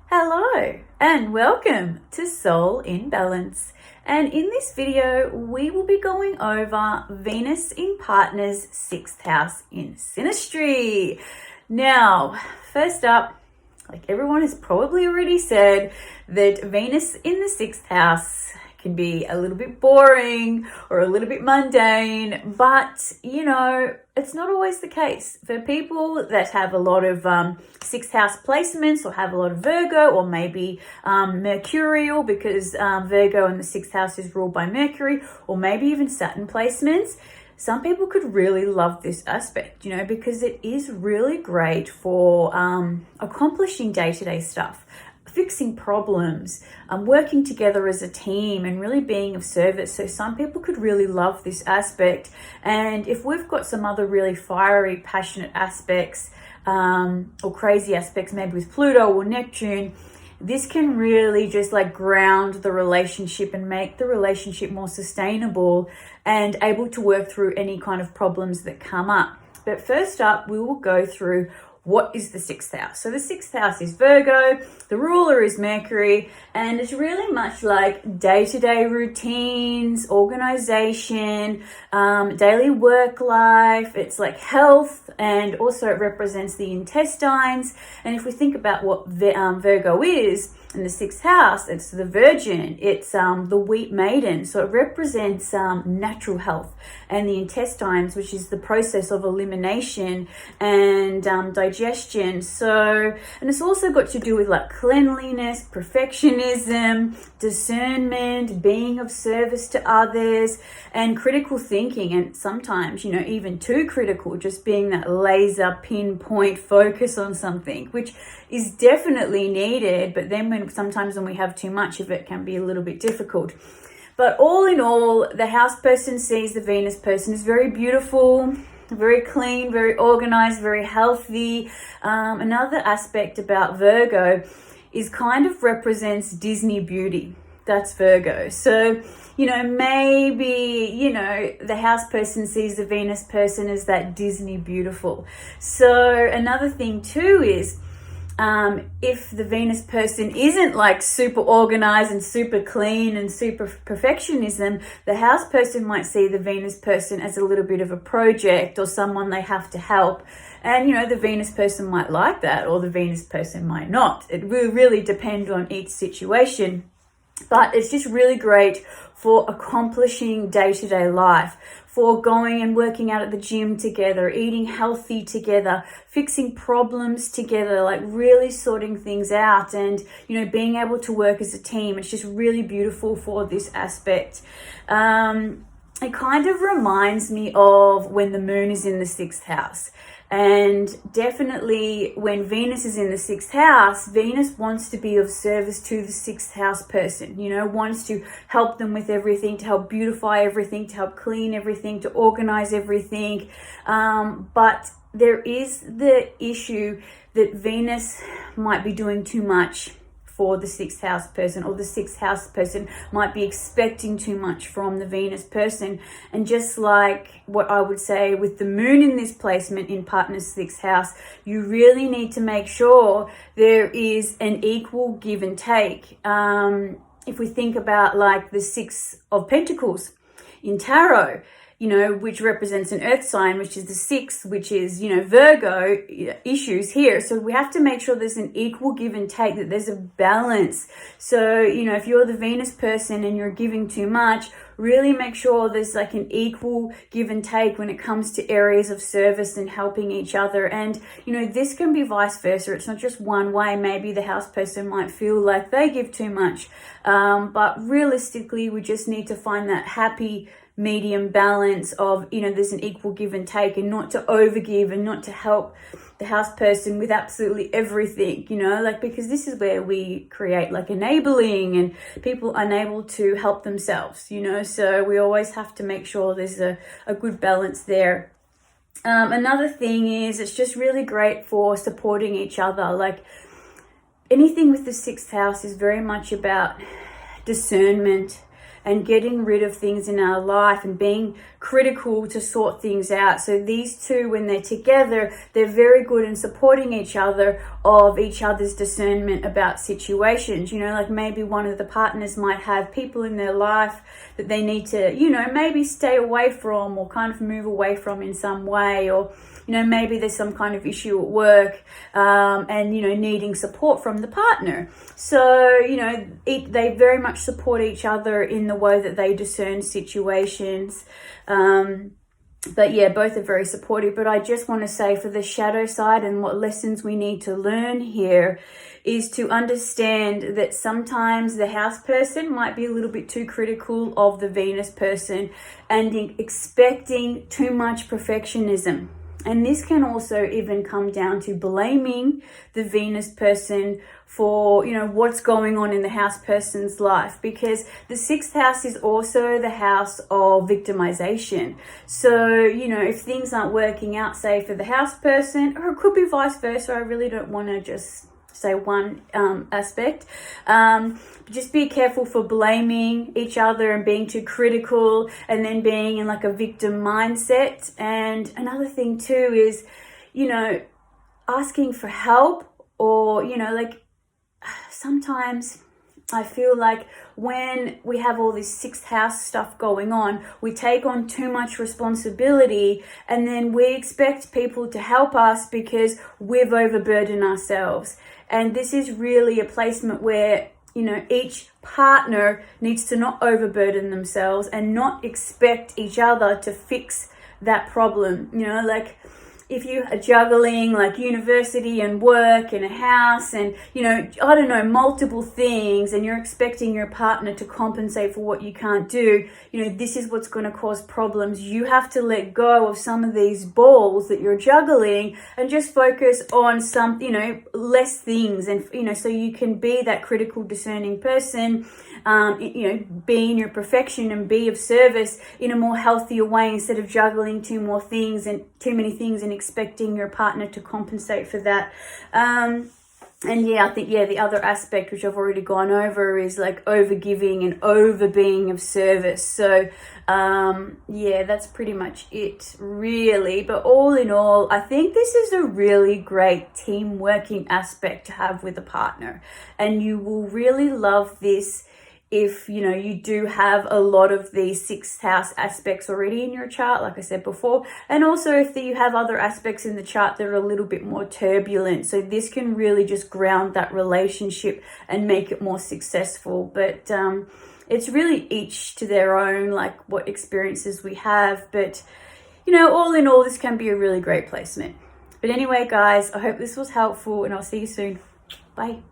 Hello and welcome to Soul in Balance. And in this video, we will be going over Venus in Partner's 6th house in SYNASTRY. Now, first up, like everyone has probably already said, that Venus in the 6th house can be a little bit boring or a little bit mundane, but it's not always the case. For people that have a lot of 6th house placements or have a lot of Virgo or maybe Mercurial, because Virgo in the 6th house is ruled by Mercury, or maybe even Saturn placements, some people could really love this aspect, because it is really great for accomplishing day-to-day stuff, fixing problems, working together as a team and really being of service. So some people could really love this aspect. And if we've got some other really fiery, passionate aspects or crazy aspects, maybe with Pluto or Neptune, this can really just like ground the relationship and make the relationship more sustainable and able to work through any kind of problems that come up. But first up, we will go through what is the 6th house. So the 6th house is Virgo, the ruler is Mercury, and it's really much like day-to-day routines, organization, daily work life. It's like health, and also it represents the intestines. And if we think about what Virgo is in the 6th house, it's the virgin, it's the wheat maiden. So it represents natural health and the intestines, which is the process of elimination and digestion. So, and it's also got to do with like cleanliness, perfectionism, discernment, being of service to others, and critical thinking. And sometimes, even too critical, just being that laser pinpoint focus on something, which is definitely needed. But then sometimes when we have too much of it, can be a little bit difficult. But all in all, the house person sees the Venus person is very beautiful, very clean, very organized, very healthy. Another aspect about Virgo is kind of represents Disney beauty. That's Virgo. So, maybe, the house person sees the Venus person as that Disney beautiful. So another thing too is, if the Venus person isn't like super organized and super clean and super perfectionism, the house person might see the Venus person as a little bit of a project or someone they have to help. And, the Venus person might like that, or the Venus person might not. It will really depend on each situation. But it's just really great for accomplishing day-to-day life, for going and working out at the gym together, eating healthy together, fixing problems together, like really sorting things out and, being able to work as a team. It's just really beautiful for this aspect. It kind of reminds me of when the moon is in the 6th house. And definitely when Venus is in the 6th house, Venus wants to be of service to the 6th house person, wants to help them with everything, to help beautify everything, to help clean everything, to organize everything. But there is the issue that Venus might be doing too much for the 6th house person, or the 6th house person might be expecting too much from the Venus person. And just like what I would say with the moon in this placement in partner's 6th house, you really need to make sure there is an equal give and take. If we think about like the 6 of Pentacles in tarot, which represents an earth sign, which is the 6th, which is, Virgo issues here. So we have to make sure there's an equal give and take, that there's a balance. So, if you're the Venus person and you're giving too much, really make sure there's like an equal give and take when it comes to areas of service and helping each other. And, this can be vice versa. It's not just one way. Maybe the house person might feel like they give too much. But realistically, we just need to find that happy medium balance of, there's an equal give and take, and not to overgive and not to help the house person with absolutely everything, because this is where we create like enabling and people unable to help themselves, so we always have to make sure there's a good balance there. Another thing is, it's just really great for supporting each other. Like anything with the 6th house is very much about discernment, and getting rid of things in our life and being critical to sort things out. So these two, when they're together, they're very good in supporting each other of each other's discernment about situations. You know, like maybe one of the partners might have people in their life that they need to, you know, maybe stay away from or kind of move away from in some way, or you know, maybe there's some kind of issue at work, and, you know, needing support from the partner. So, you know, they very much support each other in the way that they discern situations. But yeah, both are very supportive. But I just want to say, for the shadow side and what lessons we need to learn here is to understand that sometimes the house person might be a little bit too critical of the Venus person and expecting too much perfectionism. And this can also even come down to blaming the Venus person for, you know, what's going on in the house person's life, because the 6th house is also the house of victimization. So, you know, if things aren't working out, say for the house person, or it could be vice versa, I really don't want to just say one aspect. Just be careful for blaming each other and being too critical and then being in like a victim mindset. And another thing too is, you know, asking for help, or, you know, like sometimes I feel like when we have all this 6th house stuff going on, we take on too much responsibility, and then we expect people to help us because we've overburdened ourselves. And this is really a placement where, you know, each partner needs to not overburden themselves and not expect each other to fix that problem. You know, like if you are juggling like university and work and a house and, you know, I don't know, multiple things, and you're expecting your partner to compensate for what you can't do, you know, this is what's going to cause problems. You have to let go of some of these balls that you're juggling and just focus on some, you know, less things, and, you know, so you can be that critical, discerning person, you know, be in your perfection and be of service in a more healthier way, instead of juggling too many things and expecting your partner to compensate for that. And yeah, I think, yeah, the other aspect, which I've already gone over, is like over giving and over being of service. So yeah, that's pretty much it really. But all in all, I think this is a really great team working aspect to have with a partner, and you will really love this if, you know, you do have a lot of these 6th house aspects already in your chart, like I said before, and also if you have other aspects in the chart that are a little bit more turbulent. So this can really just ground that relationship and make it more successful. But it's really each to their own, like what experiences we have. But, you know, all in all, this can be a really great placement. But anyway, guys, I hope this was helpful, and I'll see you soon. Bye.